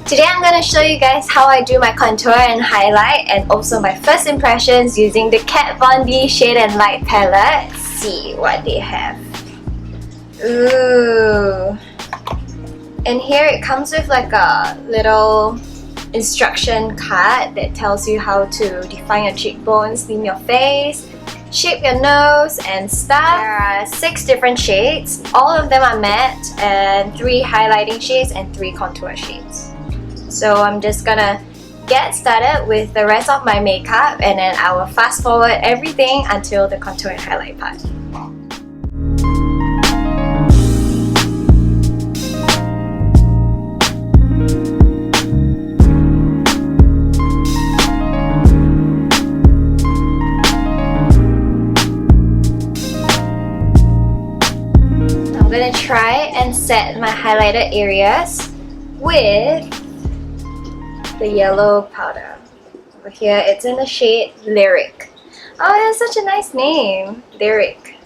Today I'm going to show you guys how I do my contour and highlight, and also my first impressions using the Kat Von D Shade and Light palette. See what they have. Ooh. And here it comes with like a little instruction card that tells you how to define your cheekbones, thin your face, shape your nose and stuff. There are 6 different shades. All of them are matte, and 3 highlighting shades and 3 contour shades. So I'm just gonna get started with the rest of my makeup, and then I will fast forward everything until the contour and highlight part. I'm gonna try and set my highlighted areas with the yellow powder. Over here, it's in the shade Lyric. Oh, that's such a nice name, Lyric.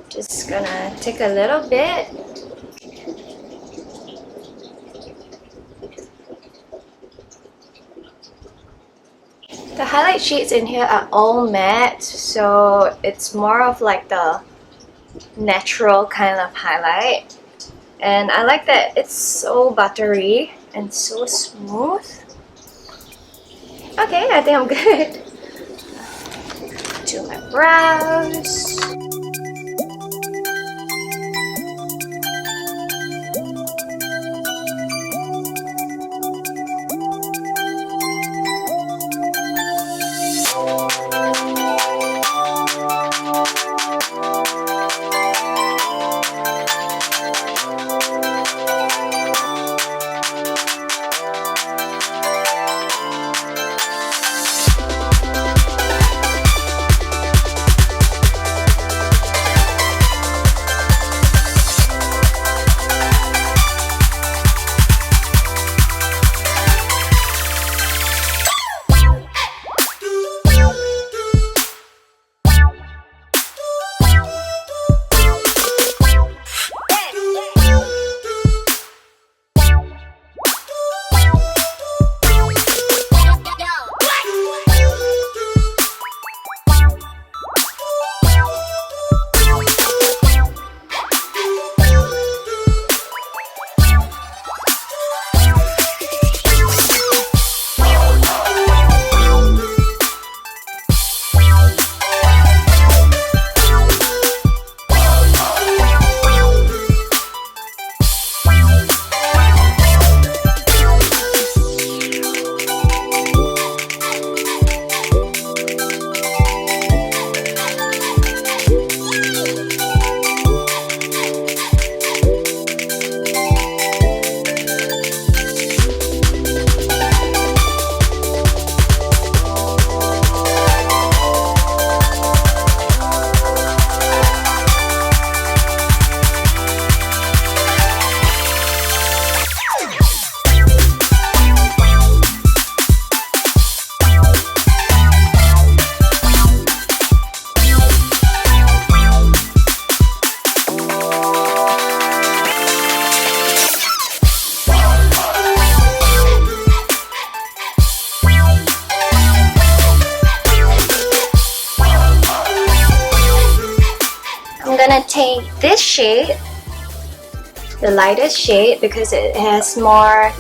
Just gonna take a little bit. The highlight shades in here are all matte, so it's more of like the natural kind of highlight. And I like that it's so buttery and so smooth. Okay, I think I'm good. Do my brows. I'm gonna take this shade, the lightest shade, because it has more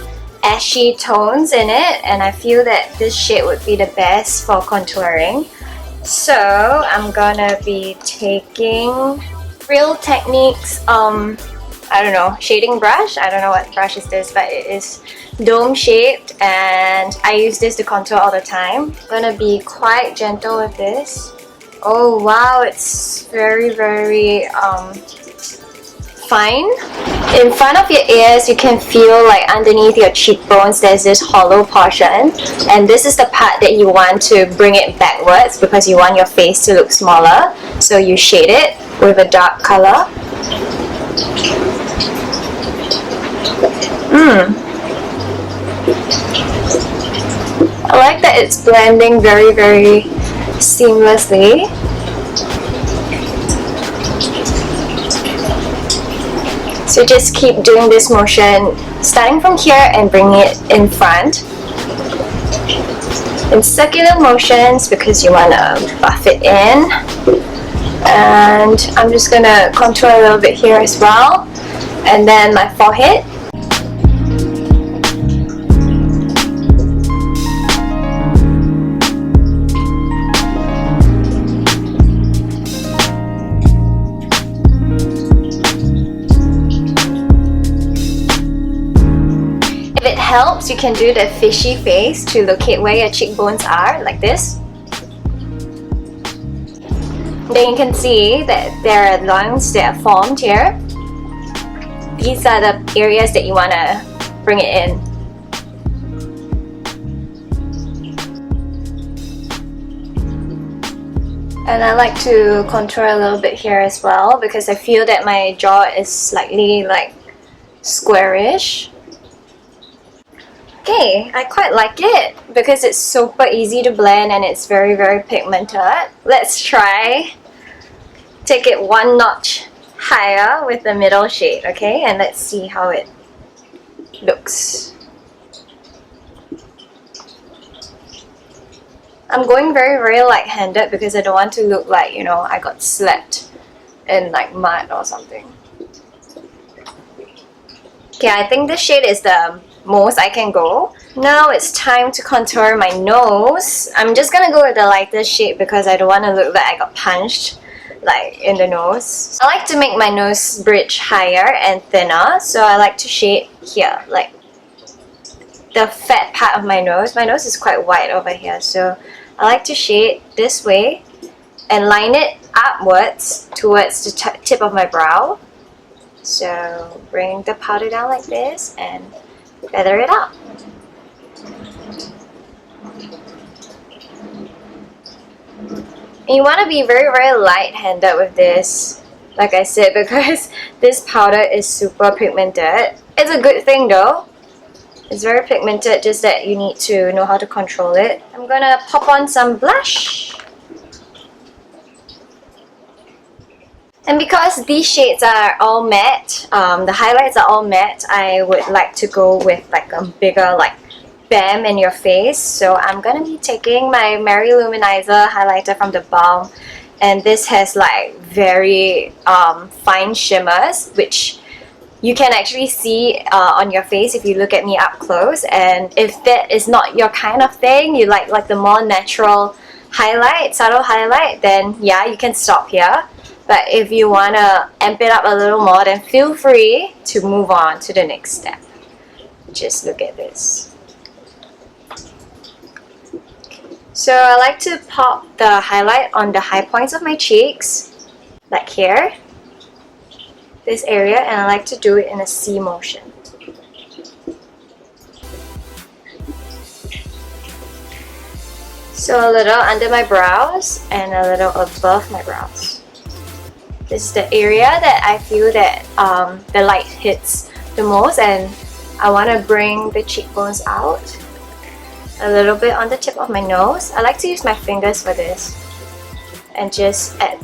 ashy tones in it, and I feel that this shade would be the best for contouring. So I'm gonna be taking Real Techniques I don't know, shading brush. I don't know what brush is this, but it is dome shaped, and I use this to contour all the time. I'm gonna be quite gentle with this. Oh wow, it's very fine. In front of your ears, you can feel like underneath your cheekbones there's this hollow portion, and this is the part that you want to bring it backwards because you want your face to look smaller. So you shade it with a dark color. I like that it's blending very seamlessly. So just keep doing this motion starting from here and bringing it in front in circular motions because you want to buff it in. And I'm just gonna contour a little bit here as well, and then my forehead. If it helps, you can do the fishy face to locate where your cheekbones are, like this. Then you can see that there are lines that are formed here. These are the areas that you want to bring it in. And I like to contour a little bit here as well because I feel that my jaw is slightly like squarish. Okay, I quite like it because it's super easy to blend and it's very, very pigmented. Let's try take it one notch higher with the middle shade, okay? And let's see how it looks. I'm going very, very light-handed because I don't want to look like, you know, I got slapped in like mud or something. Okay, I think this shade is the most I can go. Now it's time to contour my nose. I'm just gonna go with the lightest shade because I don't want to look like I got punched like in the nose. I like to make my nose bridge higher and thinner, so I like to shade here, like the fat part of my nose. My nose is quite wide over here, so I like to shade this way and line it upwards towards the tip of my brow. So bring the powder down like this and feather it out. And you want to be very, very light-handed with this, like I said, because this powder is super pigmented. It's a good thing though. It's very pigmented, just that you need to know how to control it. I'm gonna pop on some blush. And because these shades are all matte, the highlights are all matte, I would like to go with like a bigger like bam in your face. So I'm gonna be taking my Mary Loumanizer highlighter from the Balm, and this has like very fine shimmers, which you can actually see on your face if you look at me up close. And if that is not your kind of thing, you like the more natural highlight, subtle highlight, then yeah, you can stop here. But if you want to amp it up a little more, then feel free to move on to the next step. Just look at this. So I like to pop the highlight on the high points of my cheeks, like here, this area, and I like to do it in a C motion. So a little under my brows and a little above my brows. This is the area that I feel that the light hits the most, and I want to bring the cheekbones out. A little bit on the tip of my nose. I like to use my fingers for this and just at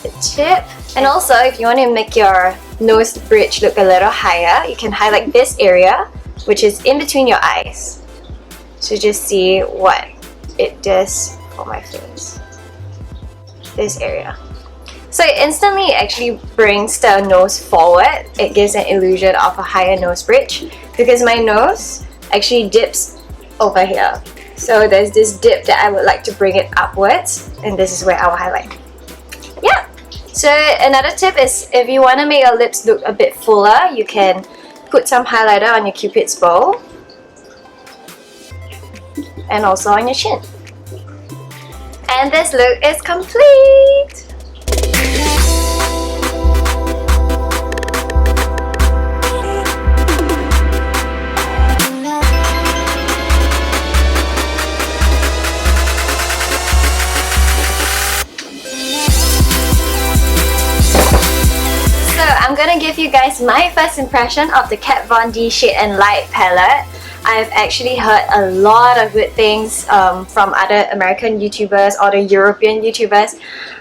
the tip. And also, if you want to make your nose bridge look a little higher, you can highlight this area, which is in between your eyes. So just see what it does for my face. This area. So it instantly actually brings the nose forward. It gives an illusion of a higher nose bridge because my nose actually dips over here. So there's this dip that I would like to bring it upwards, and this is where I will highlight. Yeah. So another tip is if you want to make your lips look a bit fuller, you can put some highlighter on your Cupid's bow and also on your chin. And this look is complete! I'm gonna give you guys my first impression of the Kat Von D Shade and Light palette. I've actually heard a lot of good things from other American YouTubers or the European YouTubers,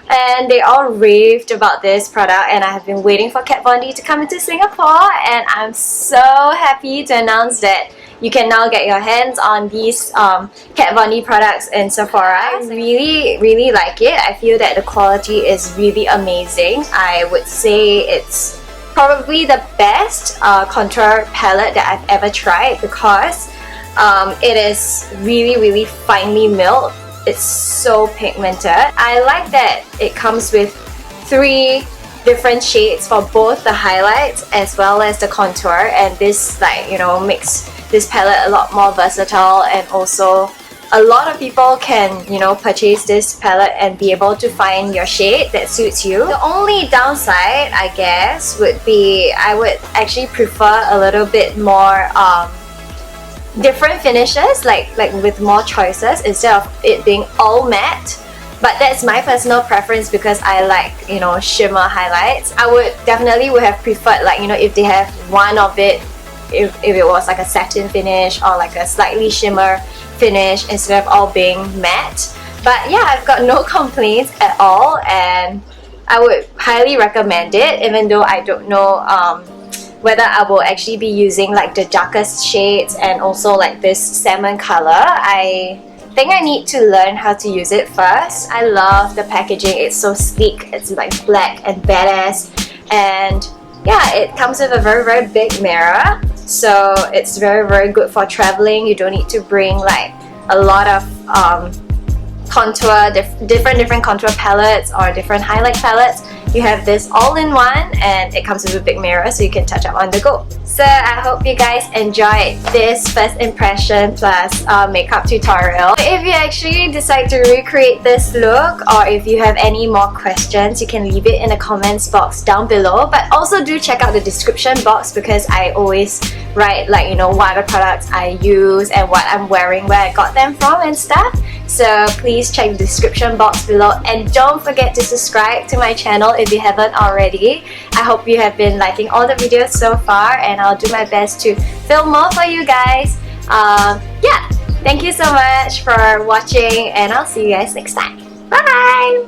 and they all raved about this product, and I have been waiting for Kat Von D to come into Singapore, and I'm so happy to announce that you can now get your hands on these Kat Von D products in Sephora. I really like it. I feel that the quality is really amazing. I would say it's probably the best contour palette that I've ever tried because it is really finely milled. It's so pigmented. I like that it comes with 3 different shades for both the highlights as well as the contour, and this, like, you know, makes this palette a lot more versatile, and also a lot of people can, you know, purchase this palette and be able to find your shade that suits you. The only downside, I guess, would be I would actually prefer a little bit more different finishes, like with more choices instead of it being all matte. But that's my personal preference because I like, you know, shimmer highlights. I would definitely would have preferred, like, you know, if they have one of it, if it was like a satin finish or like a slightly shimmer finish instead of all being matte. But yeah, I've got no complaints at all, and I would highly recommend it, even though I don't know whether I will actually be using like the darkest shades and also like this salmon color. I think I need to learn how to use it first. I love the packaging. It's so sleek. It's like black and badass, and yeah, it comes with a very big mirror, so it's very good for traveling. You don't need to bring like a lot of contour, different contour palettes or different highlight palettes. You have this all-in-one, and it comes with a big mirror so you can touch up on the go. So I hope you guys enjoyed this first impression plus makeup tutorial. If you actually decide to recreate this look, or if you have any more questions, you can leave it in the comments box down below. But also do check out the description box because I always write, like, you know, what other products I use and what I'm wearing, where I got them from and stuff. So please check the description box below, and don't forget to subscribe to my channel if you haven't already. I hope you have been liking all the videos so far, and I'll do my best to film more for you guys. Yeah, thank you so much for watching, and I'll see you guys next time. Bye!